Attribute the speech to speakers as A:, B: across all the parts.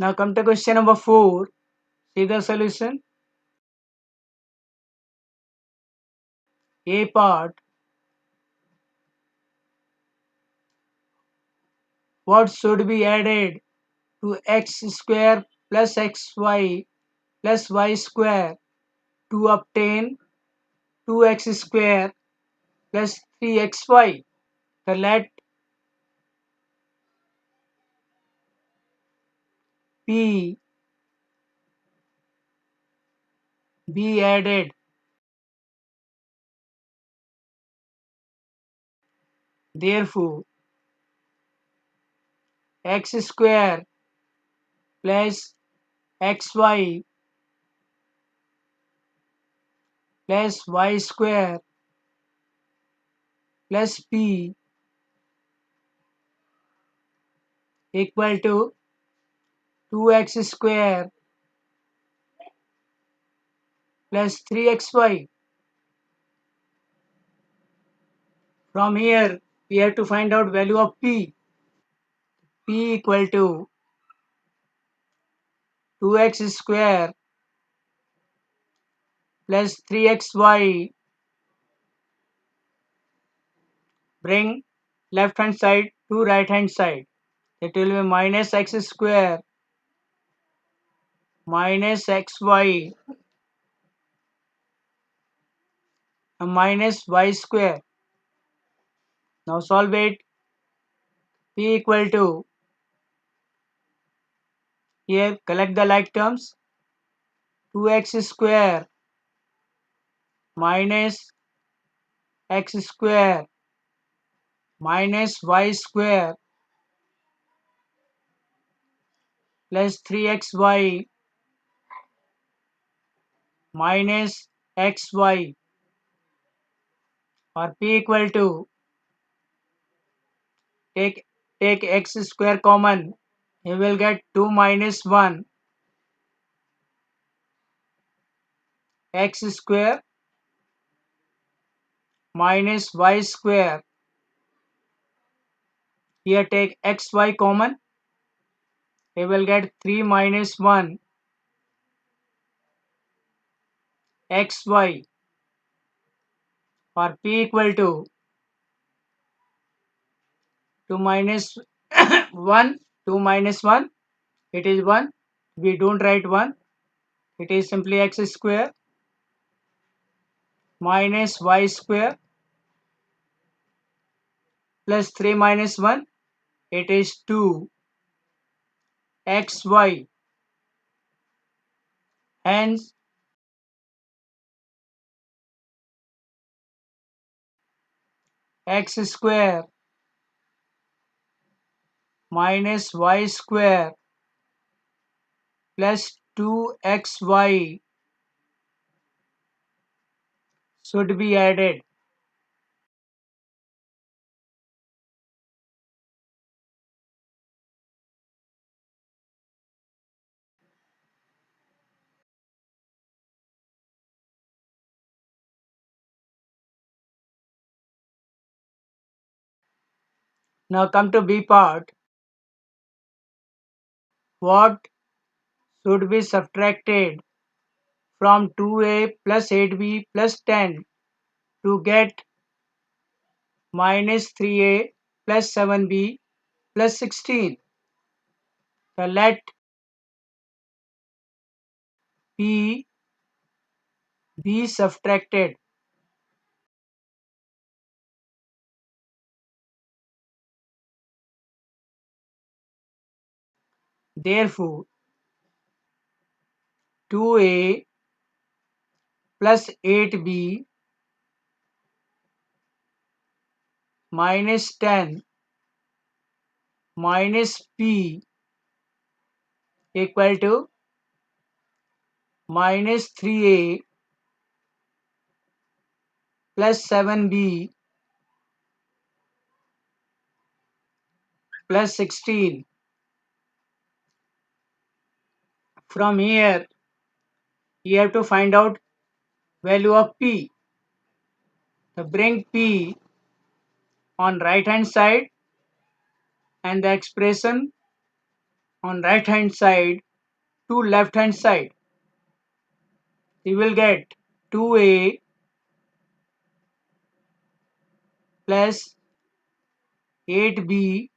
A: Now come to question number 4. See the solution. A part. What should be added to x square plus xy plus y square to obtain 2x square plus 3xy? So let P be added. Therefore, x square plus xy plus y square plus p equal to 2x square plus 3xy. From here, we have to find out value of p. P equal to 2x square plus 3xy. Bring left hand side to right hand side. It will be minus x square minus xy minus y square. Now solve it. P equal to, here collect the like terms, 2x square minus x square minus y square plus 3xy minus xy, or p equal to, take x square common, you will get 2 minus 1 x square minus y square. Here take xy common, you will get 3 minus 1 xy, or p equal to 2 minus 1, 2 minus 1, it is 1. We don't write 1, it is simply x square minus y square plus 3 minus 1, it is 2 xy. Hence, x square minus y square plus 2xy should be added. Now come to B part. What should be subtracted from 2a plus 8b plus 10 to get minus 3a plus 7b plus 16? So let p be subtracted. Therefore, 2a plus 8b minus 10 minus p equal to minus 3a plus 7b plus 16. From here, you have to find out value of p. So bring p on right hand side and the expression on right hand side to left hand side. You will get 2a plus 8b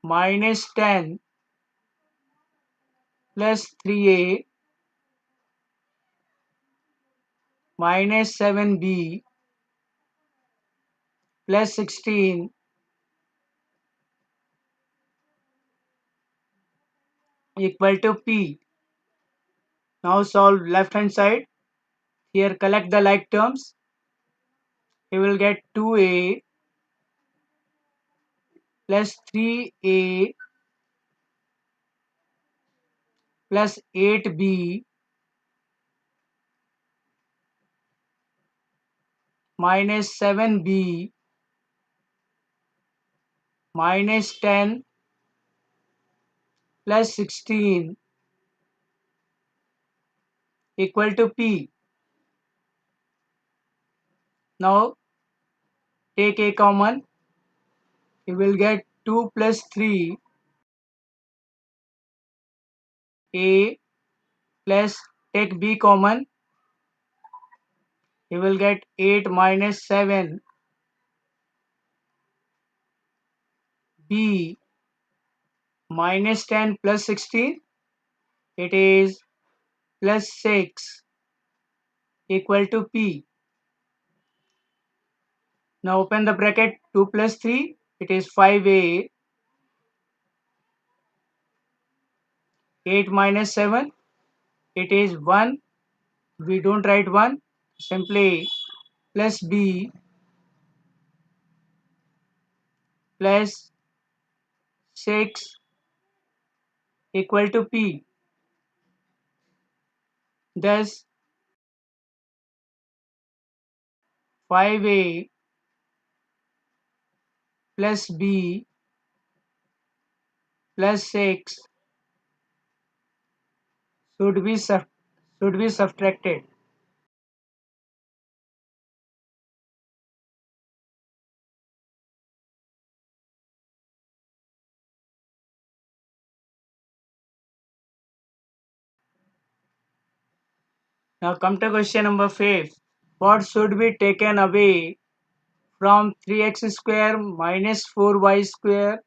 A: minus 10 plus 3a minus 7b plus 16 equal to p. Now solve left hand side. Here collect the like terms. You will get 2a plus 3a plus 8b minus 7b minus 10 plus 16 equal to p. Now take a common. You will get 2 plus 3 a plus take b common. You will get 8 minus 7 b minus 10 plus 16. It is plus 6 equal to p. Now open the bracket. 2 plus 3. It is 5a. 8 minus 7. It is 1. We don't write 1. Simply plus b plus 6 equal to p. Thus 5a plus b plus 6 should be subtracted. Now come to question number 5. What should be taken away from 3x square minus 4y square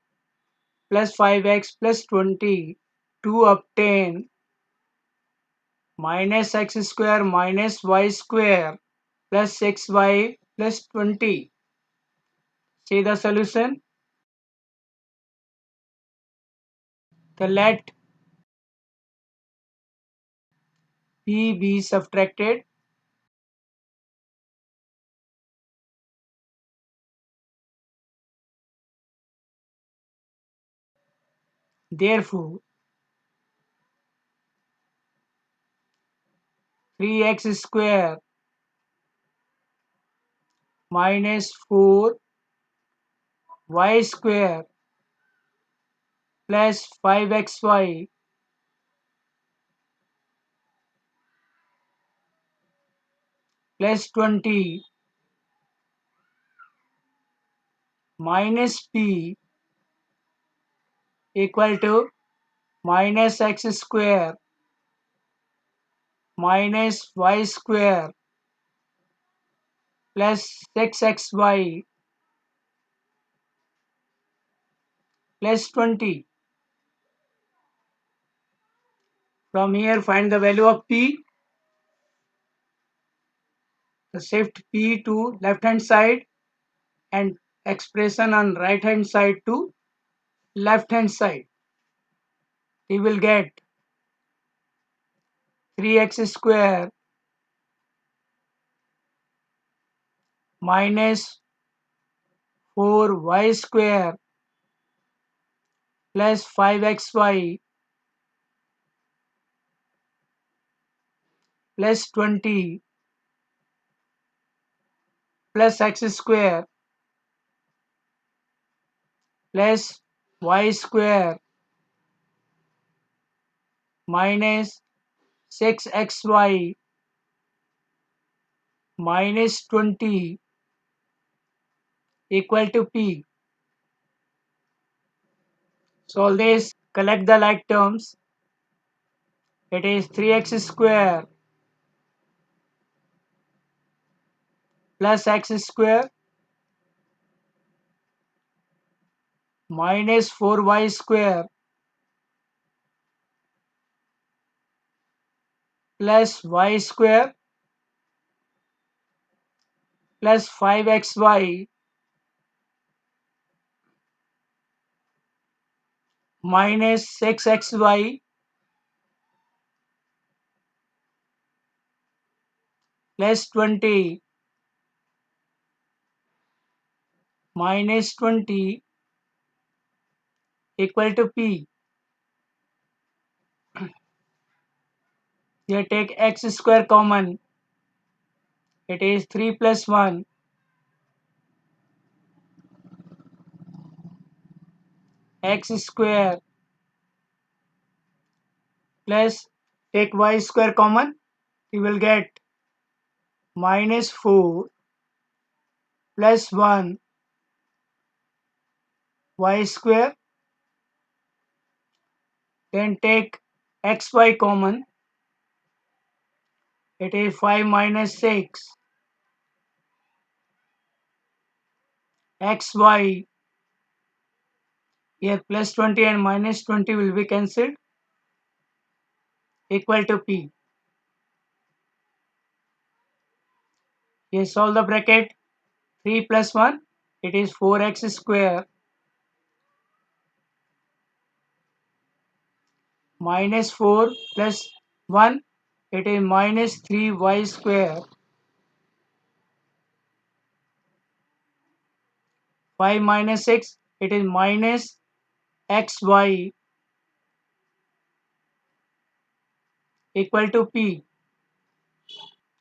A: plus 5x plus 20 to obtain minus x square minus y square plus 6y plus 20? See the solution. So let p be subtracted. Therefore 3x square minus 4y square plus 5xy plus 20 minus p equal to minus x square minus y square plus 6xy plus 20. From here find the value of p. Shift p to left hand side and expression on right hand side to left hand side. We will get 3x square minus 4y square plus 5xy plus 20 plus x square plus y square minus 6xy minus 20 equal to p. Solve this, collect the like terms. It is 3x square plus x square minus 4y square plus y square plus 5xy minus 6xy plus 20 minus 20 equal to p. Here take x square common. It is 3 plus 1 x square plus take y square common. You will get minus 4 plus 1 y square. Then take xy common. It is 5 minus 6 xy. Here plus 20 and minus 20 will be cancelled, equal to p. Here solve the bracket. 3 plus 1, it is 4x square minus 4 plus 1, it is minus 3y square. 5 minus 6, it is minus xy equal to p.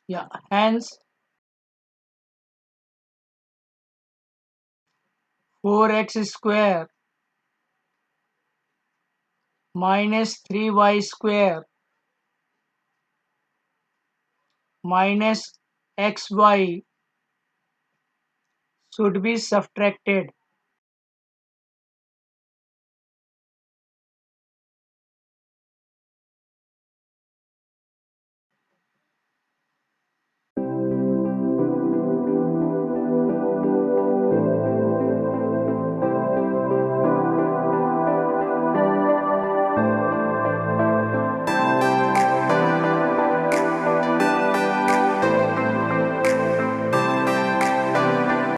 A: Yeah, hence 4x square minus 3y square minus xy should be subtracted.